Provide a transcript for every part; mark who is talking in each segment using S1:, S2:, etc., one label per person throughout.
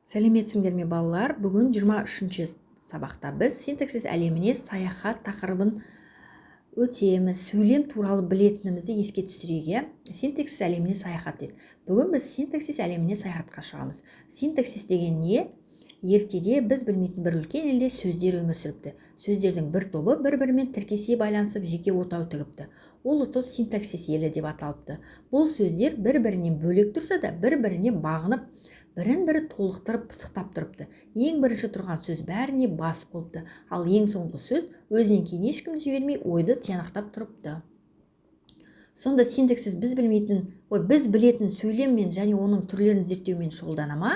S1: Сәлеметсіңдер ме балалар? Бүгін 23-ші сабақта біз синтаксис әлеміне саяхат тақырыбын өтеміз. Сөйлем туралы білетінімізді еске түсірейік. Синтаксис әлеміне саяхат дейді. Бүгін біз синтаксис әлеміне саяхатқа шығамыз. Синтаксис деген не? Ертеде біз білмейтін бір үлкен елде сөздер өмір сүріпті. Сөздердің бір тобы бір-бірімен тіркесе байланысып жеке отау тігіпті. Ол отау синтаксис елі деп аталыпты. Бұл сөздер бір-бірінен бөлек тұрса да бір-біріне бағынып, бірін-бірі толықтырып пысықтап тұрыпты. Ең бірінші тұрған сөз бәріне бас болыпты, ал ең соңғы сөз өзінен кейін ешкімді жібермей ойды тиянақтап тұрыпты. Сонда синтаксис біз білетін сөйлеммен және оның түрлерін зерттеумен шұғылдана ма?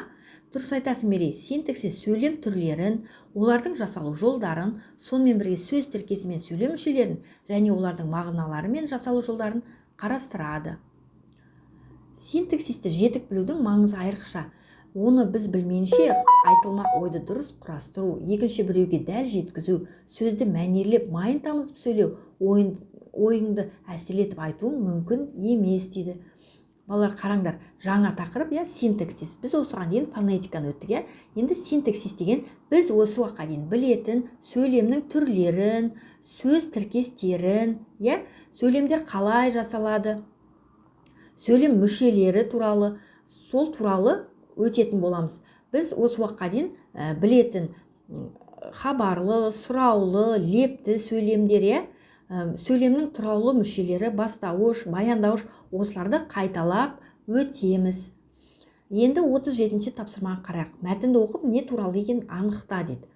S1: Дұрыс айтасың Мерей, синтаксис сөйлем түрлерін, олардың жасалу жолдарын, сонымен бірге сөз тіркесі мен сөйлем мүшелерін және олардың мағыналары мен жасалу жолдарын қарастырады. Синтаксисті жетік білудің маңызы айрықша. Оны біз білмейінше айтылмақ ойды дұрыс құрастыру, екінші біреуге дәл жеткізу, сөзді мәнерлеп майын тамызып сөйлеу, ойыңды әсерлетіп айтуың мүмкін емес дейді. Балалар қараңдар, жаңа тақырып синтаксис. Біз осыған дейін фонетиканы өттік. Енді синтаксис деген біз осы уақытқа дейін білетін сөйлемнің түрлерін, сөз тіркестерін, сөйлемдер қалай жасалады, сөйлем мүшелері туралы, сол туралы өтетін боламыз. Біз осы уақытқа дейін білетін хабарлы, сұраулы, лепті сөйлемдер, сөйлемнің тұраулы мүшелері, бастауыш, баяндауыш, осыларды қайталап өтеміз. Енді 37-ші тапсырмаға қарайық. Мәтінді оқып не туралы екенін анықта дейді.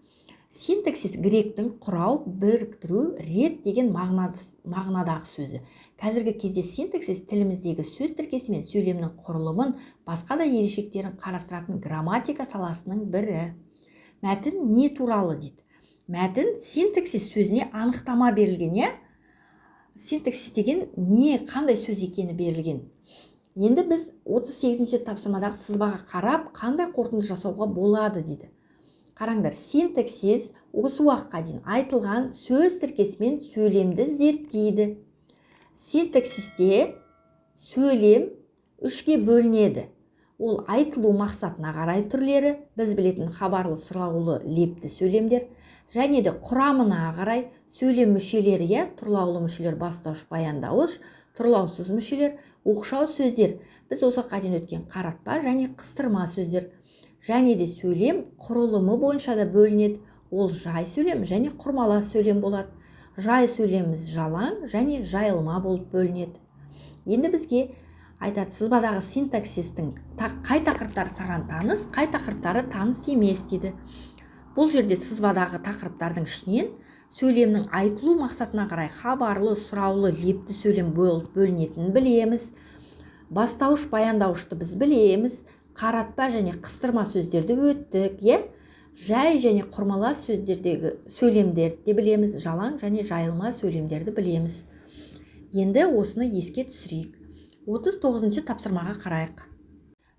S1: Синтаксис гректің құрау, біріктіру, рет деген мағынадағы сөзі. Қазіргі кезде синтаксис тіліміздегі сөз тіркесі мен сөйлемнің құрылымын, басқа да ерекшеліктерін қарастыратын грамматика саласының бірі. Мәтін не туралы дейді. Мәтін синтаксис сөзіне анықтама берілген, Синтаксис деген не, қандай сөз екені берілген. Енді біз 38-ші тапсырмадағы сызбаға қарап, қандай қорытынды жасауға болады дейді. Қараңдар, синтаксис осы уақытқа дейін айтылған сөз тіркесі мен сөйлемді зерттейді. Синтаксисте сөйлем үшке бөлінеді. Ол айтылу мақсатына қарай түрлері, біз білетін хабарлы, сұраулы, лепті сөйлемдер, және де құрамына қарай сөйлем мүшелері, тұрлаулы мүшелер, бастауыш, баяндауыш, тұрлаусыз мүшелер, оқшау сөздер. Біз осы уақытқа дейін өткен қаратпа және қыстырма сөздер. Және де сөйлем құрылымы бойынша да бөлінеді. Ол жай сөйлем және құрмалас сөйлем болады. Жай сөйлеміміз жалаң және жайылма болып бөлінеді. Енді бізге айтады, сызбадағы синтаксистің қай тақырыптары саған таныс, қай тақырыптары таныс емес дейді. Бұл жерде сызбадағы тақырыптардың ішінен сөйлемнің айтылу мақсатына қарай хабарлы, сұраулы, лепті сөйлем болып бөлінетінін білеміз. Бастауыш, баяндауышты біз білеміз. Қаратпа және қыстырма сөздерді өттік, жай және құрмалас сөздердегі сөйлемдерді білеміз, жалаң және жайылма сөйлемдерді білеміз. Енді осыны еске түсірейік. 39-ші тапсырмаға қарайық.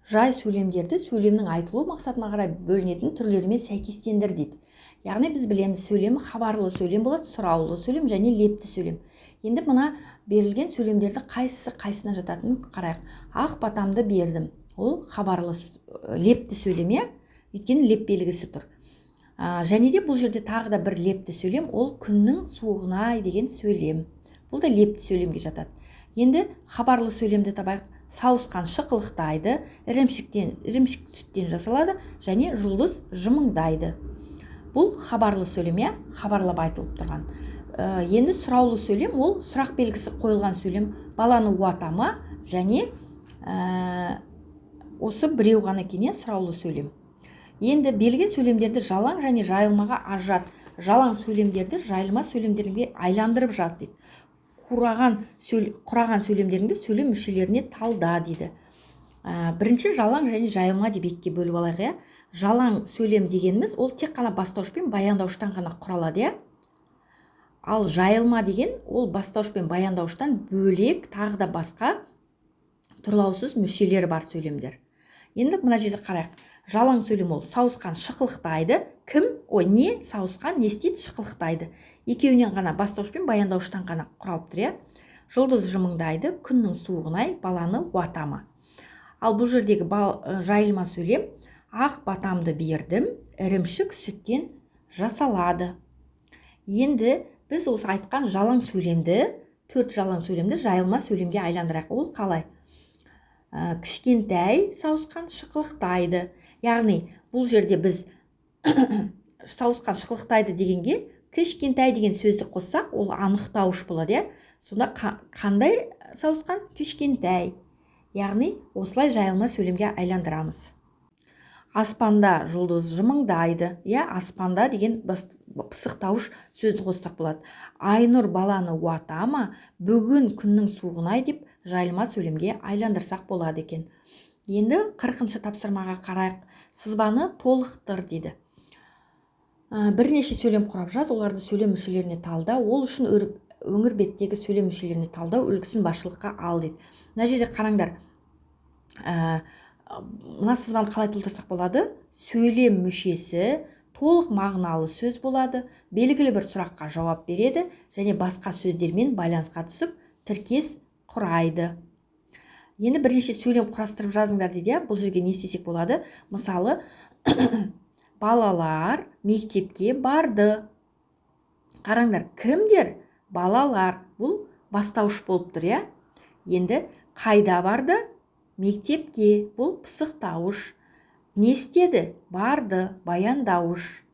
S1: Жай сөйлемдерді сөйлемнің айтылу мақсатына қарай бөлінетін түрлерімен сәйкестендір дейді. Яғни біз білеміз, сөйлемі хабарлы сөйлем болады, сұраулы сөйлем және лепті сөйлем. Енді мына берілген сөйлемдерді қайсысына жататынын қарайық. Ақ батамды бердім. Ол хабарлы лепті сөйлем, өйткені леп белгісі тұр. Және де бұл жерде тағы да бір лепті сөйлем, ол күннің суығына деген сөйлем. Бұл да лепті сөйлемге жатады. Енді хабарлы сөйлемді табайық. Сауысқан шықылықтайды, ірімшік сүттен жасалады және жұлдыз жымыңдайды. Бұл хабарлы сөйлем, хабарлап айтылып тұрған. Енді сұраулы сөйлем, ол сұрақ белгісі қойылған сөйлем, баланы уатама және осы біреу ғана екен, сұраулы сөйлем. Енді берілген сөйлемдерді жалаң және жайылмаға ажырат. Жалаң сөйлемдерді жайылма сөйлемдерге айландырып жаз дейді. Құраған сөйлемдеріңді сөйлем мүшелеріне талда дейді. Бірінші жалаң және жайылма деп екіге бөліп алайық. Жалаң сөйлем дегеніміз ол тек қана бастауыш пен баяндауыштан ғана құралады. Ал жайылма деген ол бастауыш пен баяндауыштан бөлек тағы да басқа тұрлаусыз мүшелері бар сөйлемдер. Енді мына жерде қарайық. Жалаң сөйлем ол сауысқан шықылықтайды. Не сауысқан, не істейді, шықылықтайды. Екеуінен ғана бастауыш пен баяндауыштан ғана құралып тұр. Жұлдыз жымыңдайды, күннің суығынай, баланы уатама. Ал бұл жердегі жайылма сөйлем ақ батамды бердім, ірімшік сүттен жасалады. Енді біз осы айтқан жалаң сөйлемді, 4 жалаң сөйлемді жайылма сөйлемге айландырайық. Ол қалай? Кішкентай сауысқан шықылықтайды. Яғни бұл жерде біз сауысқан шықылықтайды дегенге кішкентай деген сөзді қоссақ, ол анықтауыш болады, Сонда қандай сауысқан? Кішкентай. Яғни осылай жайылма сөйлемге айландырамыз. Аспанда жұлдыз жымыңдайды. Аспанда деген пысықтауыш сөзді қоссақ болады. Айнұр баланы уатама, бүгін күннің суығынай деп жайылма сөйлемге айландырсақ болады екен. Енді 40-шы тапсырмаға қарайық. Сызбаны толықтыр дейді. Бірнеше сөйлем құрап жаз, оларды сөйлем мүшелеріне талда. Ол үшін өңір беттегі сөйлем мүшелеріне талдау үлгісін басшылыққа ал дейді. Мына жерде қараңдар. Мына сызбаны қалай толтырсақ болады? Сөйлем мүшесі толық мағыналы сөз болады, белгілі бір сұраққа жауап береді және басқа сөздермен байланысқа түсіп тіркес құрайды. Енді бірнеше сөйлем құрастырып жазыңдар дейді. Бұл жерге не істесек болады? Мысалы, балалар мектепке барды. Қараңдар, кімдер? Балалар. Бұл бастауыш болып тұр, Енді қайда барды? Мектепке. Бұл пысықтауыш. Не істеді? Барды. Баяндауыш.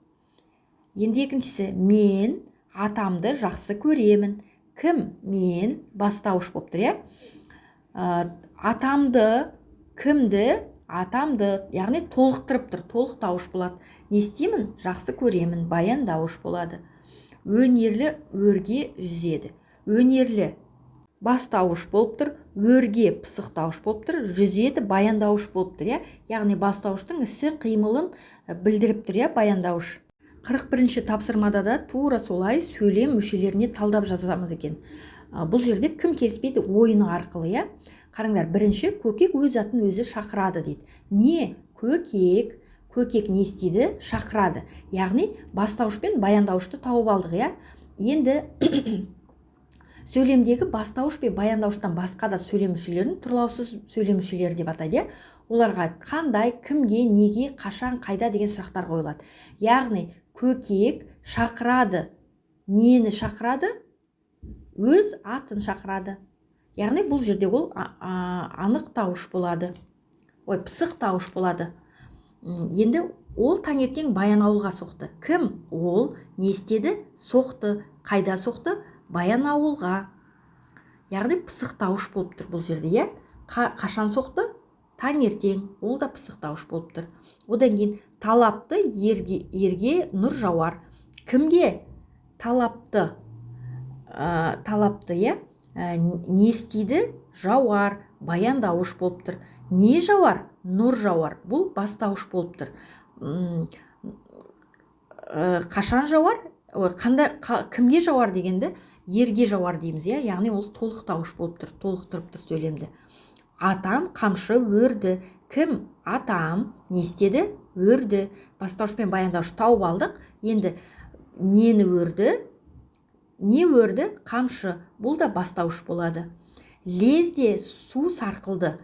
S1: Енді екіншісі, мен атамды жақсы көремін. Кім? Мен. Бастауыш болып тұр, Атамды, кімді? Атамды, яғни толықтырып тұр, толықтауыш болады. Не істеймін? Жақсы көремін, баяндауыш болады. Өнерлі өрге жүзеді. Өнерлі бастауыш болып тұр, өрге пысықтауыш болып тұр, жүзеді баяндауыш болып тұр, Яғни бастауыштың ісі қимылын білдіріп тұр, баяндауыш. 41-ші тапсырмада да тура солай сөйлем мүшелеріне талдап жазамыз екен. Бұл жерде кім келіспейді? Ойыны арқылы, Қараңдар, бірінші көкек өз атын өзі шақырады дейді. Не? Көкек. Көкек не істейді? Шақырады. Яғни бастауыш пен баяндауышты тауып алдық, Енді сөйлемдегі бастауыш пен баяндауыштан басқа да сөйлем мүшелерін тұрлаусыз сөйлем мүшелері деп атайды, Оларға қандай, кімге, неге, қашан, қайда деген сұрақтар қойылады. Яғни көкек шақырады. Нені шақырады? Өз атын шақырады. Яғни бұл жерде ол анықтауыш болады. Пысықтауыш болады. Енді ол таңертең Баянауылға соқты. Кім? Ол не істеді? Соқты. Қайда соқты? Баянауылға. Яғни пысықтауыш болып тұр бұл жерде, Қашан соқты? Таңертең. Ол да пысықтауыш болып тұр. Одан кейін талапты ерге нұр жауар. Кімге? Талапты. Талапты, не істейді? Жауар. Баяндауыш болып тұр. Не жауар? Нұр жауар. Бұл бастауыш болып тұр. Қашан жауар? Кімге жауар дегенді ерге жауар дейміз, Яғни ол толықтауыш болып тұр, толықтырып тұр сөйлемді. Атам қамшы өрді. Кім? Атам не істеді? Өрді. Бастауыш пен баяндауыш тауып алдық. Енді нені өрді? Не өрді? Қамшы. Бұл да бастауыш болады. Лезде су сарқылды.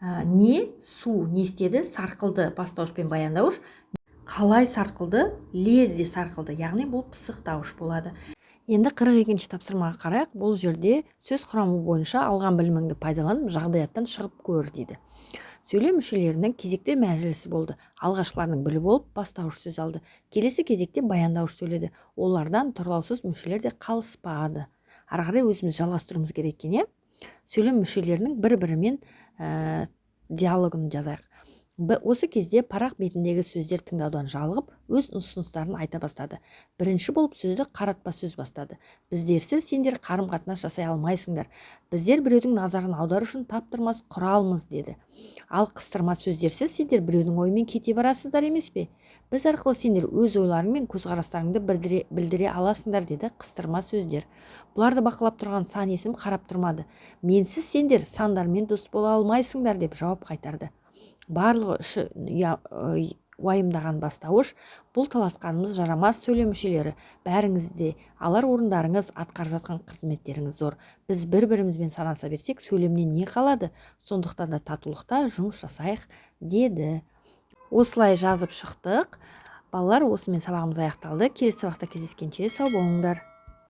S1: Не? Су. Не істеді? Сарқылды. Бастауыш пен баяндауыш. Қалай сарқылды? Лезде сарқылды. Яғни бұл пысықтауыш болады. Енді 42-ші тапсырмаға қарайық. Бұл жерде сөз құрамы бойынша алған біліміңді пайдаланып, жағдаяттан шығып көр дейді. Сөйлем мүшелерінің кезекте мәжілісі болды. Алғашқылардың бірі болып бастауыш сөз алды. Келесі кезекте баяндауыш сөйледі. Олардан тұрлаусыз мүшелер де қалыспады. Ары қарай өзіміз жалғастыруымыз керек екен, Сөйлем мүшелерінің бір-бірімен диалогын жазайық. Осы кезде парақ бетіндегі сөздер тыңдаудан жалығып, өз ұсыныстарын айта бастады. Бірінші болып сөзді қаратпа сөз бастады. Біздерсіз сендер қарым-қатынас жасай алмайсыңдар. Біздер біреудің назарын аудару үшін таптырмас құралмыз деді. Ал қыстырма сөздерсіз сендер біреудің ойымен кете барасыздар емес пе? Біз арқылы сендер өз ойларың мен көзқарастарыңды білдіре аласыңдар деді қыстырма сөздер. Бұларды бақылап тұрған сан есім қарап тұрмады. Менсіз сендер сандармен дос бола алмайсыңдар деп жауап қайтарды. Барлығы уайымдаған бастауыш, бұл таласқанымыз жарамас сөйлем мүшелері. Бәріңізде алар орындарыңыз, атқарып жатқан қызметтеріңіз зор. Біз бір-бірімізбен санаса берсек, сөйлемнен не қалады? Сондықтан да татулықта жұмыс жасайық деді. осылай жазып шықтық. Балалар, осымен сабағымыз аяқталды. Келесі сабақта кездескенше сау болыңдар.